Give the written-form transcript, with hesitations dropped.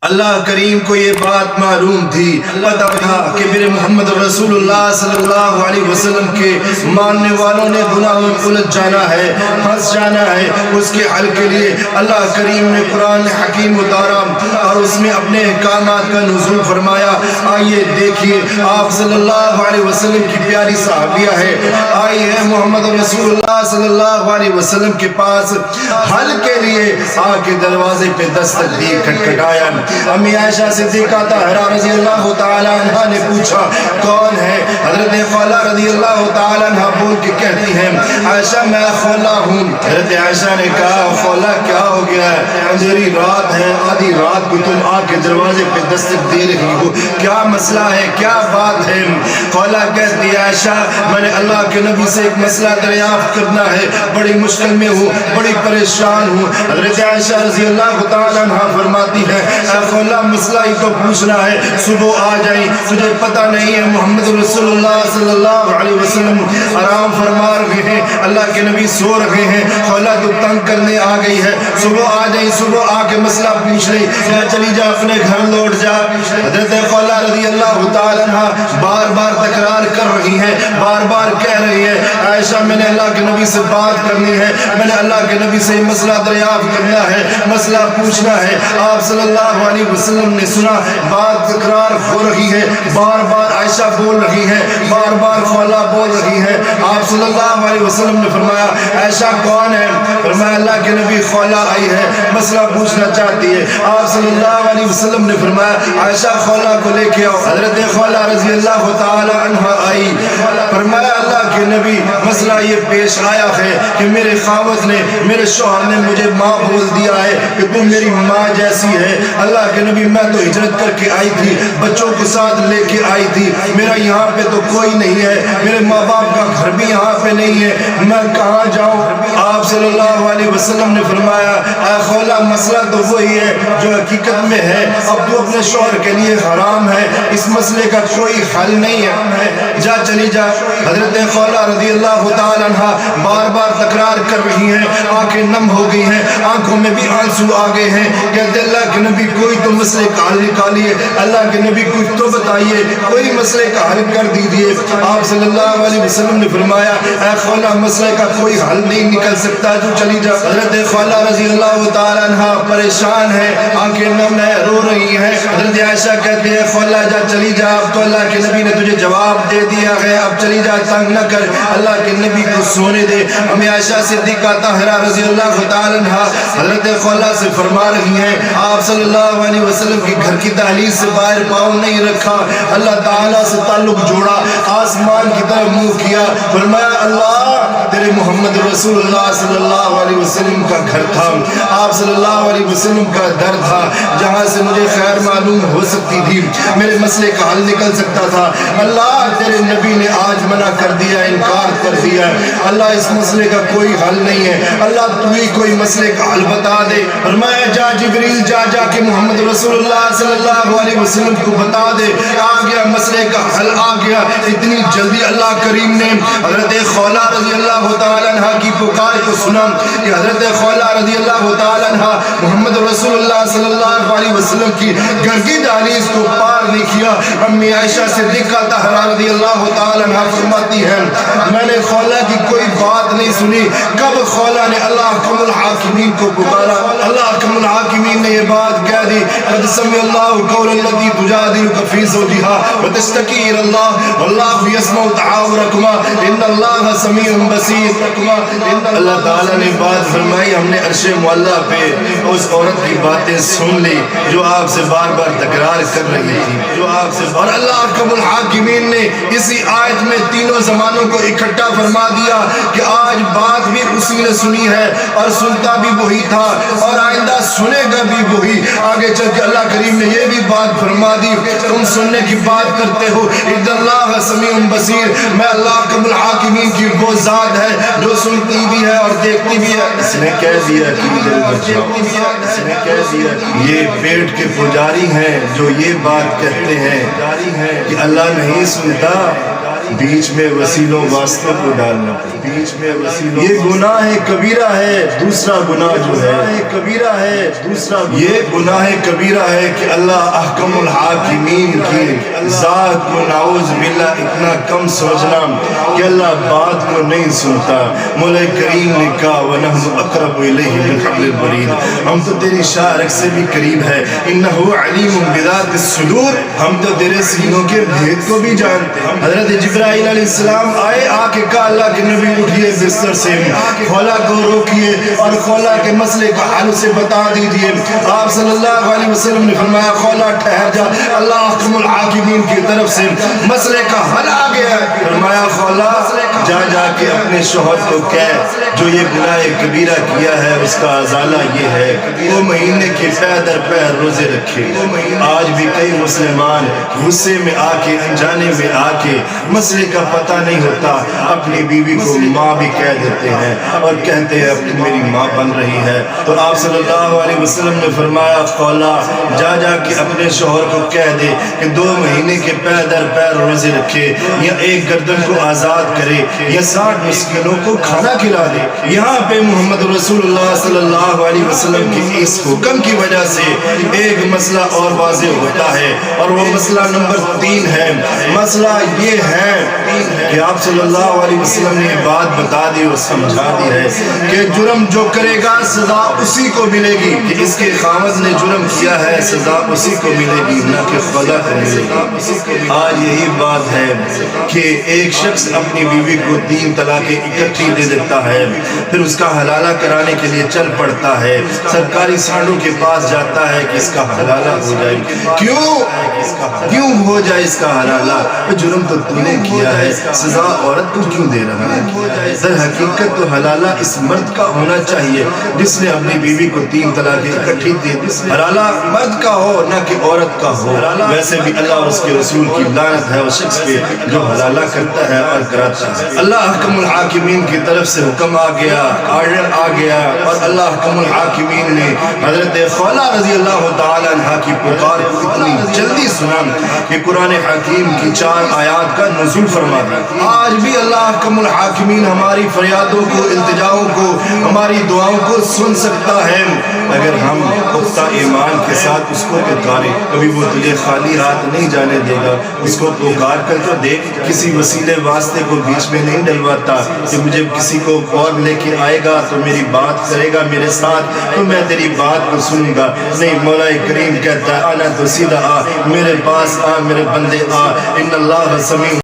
اللہ کریم کو یہ بات معلوم تھی، پتہ تھا کہ میرے محمد رسول اللہ صلی اللہ علیہ وسلم کے ماننے والوں نے گناہ میں الجھ جانا ہے، پھنس جانا ہے۔ اس کے حل کے لیے اللہ کریم نے قرآن حکیم اتارا اور اس میں اپنے احکامات کا نزول فرمایا۔ آئیے دیکھیے، آپ صلی اللہ علیہ وسلم کی پیاری صحابیہ ہے، آئی ہے محمد رسول اللہ صلی اللہ علیہ وسلم کے پاس حل کے لیے، آ کے دروازے پہ دستک دی، کھٹکھٹایا۔ امی عائشہ صدیقہ طاہرہ رضی اللہ تعالی عنہ نے پوچھا کون ہے؟ حضرت خولہ رضی اللہ تعالی عنہ بول کے کہتی ہیں عائشہ میں خولہ ہوں۔ حضرت عائشہ نے کہا خولہ کیا ہو گیا ہے؟ اندھیری رات ہے، آدھی رات کو تم آ کے دروازے پہ دستک دے رہی ہو، کیا مسئلہ ہے، کیا بات ہے؟ خولہ کہتی ہے عائشہ میں نے اللہ کے نبی سے ایک مسئلہ دریافت کرنا ہے، بڑی مشکل میں ہوں، بڑی پریشان ہوں۔ حضرت عائشہ رضی اللہ تعالی عنہ فرماتی ہے اے خولہ مسئلہ ہی تو پوچھنا ہے، صبح آ جائیں، تجھے پتہ نہیں ہے محمد رسول اللہ صلی اللہ علیہ وسلم آرام فرما رہے ہیں، اللہ کے نبی سو رہے ہیں، خولہ تو تنگ کرنے آ گئی ہے، صبح آ جائیں، صبح آ کے مسئلہ پوچھ لیں، یا چلی جا اپنے گھر لوٹ جا۔ حضرت خولہ رضی اللہ تعالی عنہ بار بار تکرار کر رہی ہیں، بار بار کہہ رہی ہے عائشہ میں نے اللہ کے نبی سے بات کرنی ہے، میں نے اللہ کے نبی سے مسئلہ دریافت کرنا ہے، مسئلہ پوچھنا ہے۔ آپ صلی اللہ علیہ وسلم نے سنا بات تکرار ہو رہی ہے، بار بار عائشہ بول رہی ہے، بار بار خولہ بول رہی ہے۔ آپ صلی اللہ علیہ وسلم نے فرمایا عائشہ کون ہے؟ فرمایا اللہ کے نبی خولہ آئی ہے، مسئلہ پوچھنا چاہتی ہے۔ آپ صلی اللہ علیہ وسلم نے فرمایا عائشہ خولہ کو لے کے آؤ۔ حضرت خولہ رضی اللہ تعالی عنہ آئی، فرمایا اللہ کے نبی مسئلہ یہ پیش آیا ہے کہ میرے خاوند نے، میرے شوہر نے مجھے ماں بول دیا ہے کہ تم میری ماں جیسی ہے۔ اللہ کے نبی میں تو ہجرت کر کے آئی تھی، بچوں کو ساتھ لے کے آئی تھی، میرا یہاں پہ تو کوئی نہیں ہے، میرے ماں باپ کا گھر بھی یہاں پہ نہیں ہے، میں کہاں جاؤں؟ آپ صلی اللہ علیہ وسلم نے فرمایا اے خولہ مسئلہ تو وہی ہے جو حقیقت میں ہے، اب تو اپنے شوہر کے لیے حرام ہے، اس مسئلے کا کوئی حل نہیں ہے، جا چلی جا۔ حضرت خولہ رضی اللہ تعالی عنہ بار بار تکرار کر رہی ہیں، آنکھیں نم ہو گئی ہیں، آنکھوں میں بھی آنسو آ گئے ہیں، کہتے اللہ کے نبی کوئی تو مسئلے کا حل نکالیے، اللہ کے نبی کوئی تو بتائیے، کوئی مسئلے کا حل کر دیجیے۔ آپ صلی اللہ علیہ وسلم نے فرمایا اے خولہ مسئلے کا کوئی حل نہیں نکل سکتا، جو چلی جا۔ حضرت خولہ رضی اللہ تعالی عنہ پریشان ہے، آنکھیں نم ہے، رو رہی ہیں۔ حضرت عائشہ کہتے ہیں خولہ جا چلی جا، اب تو اللہ کے نبی نے تجھے جواب دے دیا ہے، اب چلی جا، تنگ نہ کر، اللہ کے نبی کو سونے دے۔ ہمیں عائشہ صدیقہ طاہرہ رضی اللہ تعالی عنہ حضرت خولہ سے فرما رہی ہیں آپ صلی اللہ علیہ وسلم کی گھر کی دہلیز سے باہر پاؤں نہیں رکھا، اللہ تعالیٰ سے تعلق جوڑا، آسمان کی طرف منہ کیا، فرمایا اللہ تیرے محمد رسول اللہ صلی اللہ علیہ وسلم کا گھر تھا، آپ صلی اللہ علیہ وسلم کا در تھا جہاں سے مجھے خیر معلوم ہو سکتی تھی، میرے مسئلے کا حل نکل سکتا تھا، اللہ تیرے نبی نے آج منع کر دیا، انکار کر دیا، اللہ اس مسئلے کا کوئی حل نہیں ہے، اللہ تو ہی کوئی مسئلے کا حل بتا دے۔ فرمایا جا جبریل جا کے محمد رسول اللہ صلی اللہ علیہ وسلم کو بتا دے، آ گیا مسئلے کا حل آ گیا۔ اتنی جلدی اللہ کریم نے حضرت خولہ رضی اللہ تعالی عنہ کی پکار کو سنا کہ حضرت خولہ رضی اللہ تعالی عنہ محمد رسول اللہ صلی اللہ علیہ وسلم کی گھر کی دہلیز کو پار نہیں کیا۔ امی عائشہ صدیقہ طاہرہ رضی اللہ تعالی عنہ فرماتی ہے میں نے خولہ کی کوئی بات نہیں سنی، کب خولہ نے اللہ حکم الحاکمین کو پکارا، اللہ حکم الحاکمین نے یہ بات کہہ دی قد سمع اللہ قول التي تجادلك في زوجها وتشتكي الى الله والله يسمع تحاوركما ان الله سميع بصير۔ اللہ تعالیٰ نے بات فرمائی، ہم نے عرش معلیٰ پہ اس عورت کی باتیں سن لی جو آپ سے بار بار تکرار کر رہی تھی، جو آپ سے، اور اللہ حکم الحاکمین نے اسی آیت میں تینوں زمانوں کو اکٹھا فرما دیا کہ آج بات بھی اسی نے سنی ہے اور سنتا بھی وہی تھا اور آئندہ سنے گا بھی وہی۔ آگے چل کے اللہ کریم نے یہ بھی بات فرما دی تم سننے کی بات کرتے ہو، اِنَّ اللَّهَ سَمِيعٌ بَصِيرٌ، میں اللہ حکم الحاکمین کی وہ ذات ہے جو سنتی بھی ہے اور دیکھتی بھی ہے۔ اس نے کہہ دیا کہ یہ پیٹ کے پجاری ہیں جو یہ بات کہتے ہیں کہ اللہ نہیں سنتا، بیچ میں وسیلوں واسطوں کو ڈالنا بیچ میں وسیلوں یہ گناہ کبیرہ ہے دوسرا گناہ جو ہے کبیرہ ہے دوسرا یہ گناہ کبیرہ ہے کہ اللہ احکم الحاکمین کی ذات کو نعوذ باللہ اتنا کم سمجھنا کہ اللہ بات کو نہیں سنتا۔ مولا کریم نے کہا وَنَحْنُ أَقْرَبُ إِلَيْهِ مِنْ حَبْلِ الْوَرِيدِ ہم تو تیری شارک سے بھی قریب ہے۔ إِنَّهُ عَلِيمٌ بِذَاتِ الصُّدُورِ ہم تو تیرے سینوں کے بھید کو بھی جانتے ہیں۔ حضرت جبرائیل علیہ السلام آئے آ کے کہا اللہ کے نبی اٹھئے بستر سے خولا کو روکیے اور خولا کے مسئلے کا حل اسے بتا دیجئے۔ آپ صلی اللہ علیہ وسلم نے فرمایا خولا ٹھہر جا، اللہ احکم الحاکمین کی طرف سے مسئلے کا حل آ گیا ہے۔ فرمایا خولا جا جا کے اپنے شوہر کو کہہ جو یہ گناہ کبیرہ کیا ہے اس کا ازالہ یہ ہے وہ مہینے کے پہ در پہ روزے رکھے۔ آج بھی کئی مسلمان غصے میں آ کے انجانے میں آ کے مسئلے کا پتہ نہیں ہوتا اپنی بیوی کو ماں بھی کہہ دیتے ہیں اور کہتے ہیں اب میری ماں بن رہی ہے۔ تو آپ صلی اللہ علیہ وسلم نے فرمایا خولا جا جا کے اپنے شوہر کو کہہ دے کہ 2 مہینے کے پہ در پہ روزے رکھے یا ایک گردن کو آزاد کرے یا 60 مسکینوں کو کھانا کھلا دے۔ یہاں پہ محمد رسول اللہ صلی اللہ علیہ وسلم کی اس حکم کی وجہ سے ایک مسئلہ اور واضح ہوتا ہے اور وہ مسئلہ نمبر 3 ہے۔ مسئلہ یہ ہے کہ آپ صلی اللہ علیہ وسلم نے یہ بات بتا دی اور سمجھا دی ہے کہ جرم جو کرے گا سزا اسی کو ملے گی کہ اس کے خاوند نے جرم کیا ہے سزا اسی کو ملے گی نہ کہ خدا کو ملے گی۔ آج یہی بات ہے کہ ایک شخص اپنی بیوی کو 3 طلاقیں اکٹھی دے دیتا ہے پھر اس کا حلالہ کرانے کے لیے چل پڑتا ہے، سرکاری سانڈوں کے پاس جاتا ہے کہ اس کا حلالہ ہو جائے۔ کیوں ہو جائے اس کا حلالہ؟ جرم تو تم نے کیا ہے، سزا عورت کو کیوں دے رہا ہے؟ در حقیقت تو حلالہ اس مرد کا ہونا چاہیے جس نے اپنی بیوی کو 3 طلاقیں اکٹھی دے دی۔ حلالہ مرد کا ہو نہ کہ عورت کا ہو۔ ویسے بھی اللہ اور اس کے رسول کی لعنت ہے اس شخص پہ جو حلالہ کرتا ہے اور کراتا ہے۔ اللہ حکم الحاکمین کی طرف سے حکم آ گیا، آرڈر آ گیا اور اللہ حکم الحاکمین نے حضرت خولا رضی اللہ تعالی عنہ کی پکار کو اتنی جلدی سنا کہ قرآن حکیم کی 4 آیات کا نزول فرما دیا۔ آج بھی اللہ حکم الحاکمین ہماری فریادوں کو التجاؤں کو ہماری دعاؤں کو سن سکتا ہے اگر ہم پختہ ایمان کے ساتھ اس کو پکاریں۔ کبھی وہ تجھے خالی ہاتھ نہیں جانے دے گا، اس کو پکار کر تو دیکھ، کسی وسیلے واسطے کو بیچ میں نہیں ڈلواتا کہ مجھے کسی کو اور لے کے آئے گا تو میری بات کرے گا میرے ساتھ تو میں تیری بات کو سنوں گا۔ نہیں، مولا کریم کہتا ہے آنا تو سیدھا آ، میرے پاس آ میرے بندے آ، ان اللہ سمیع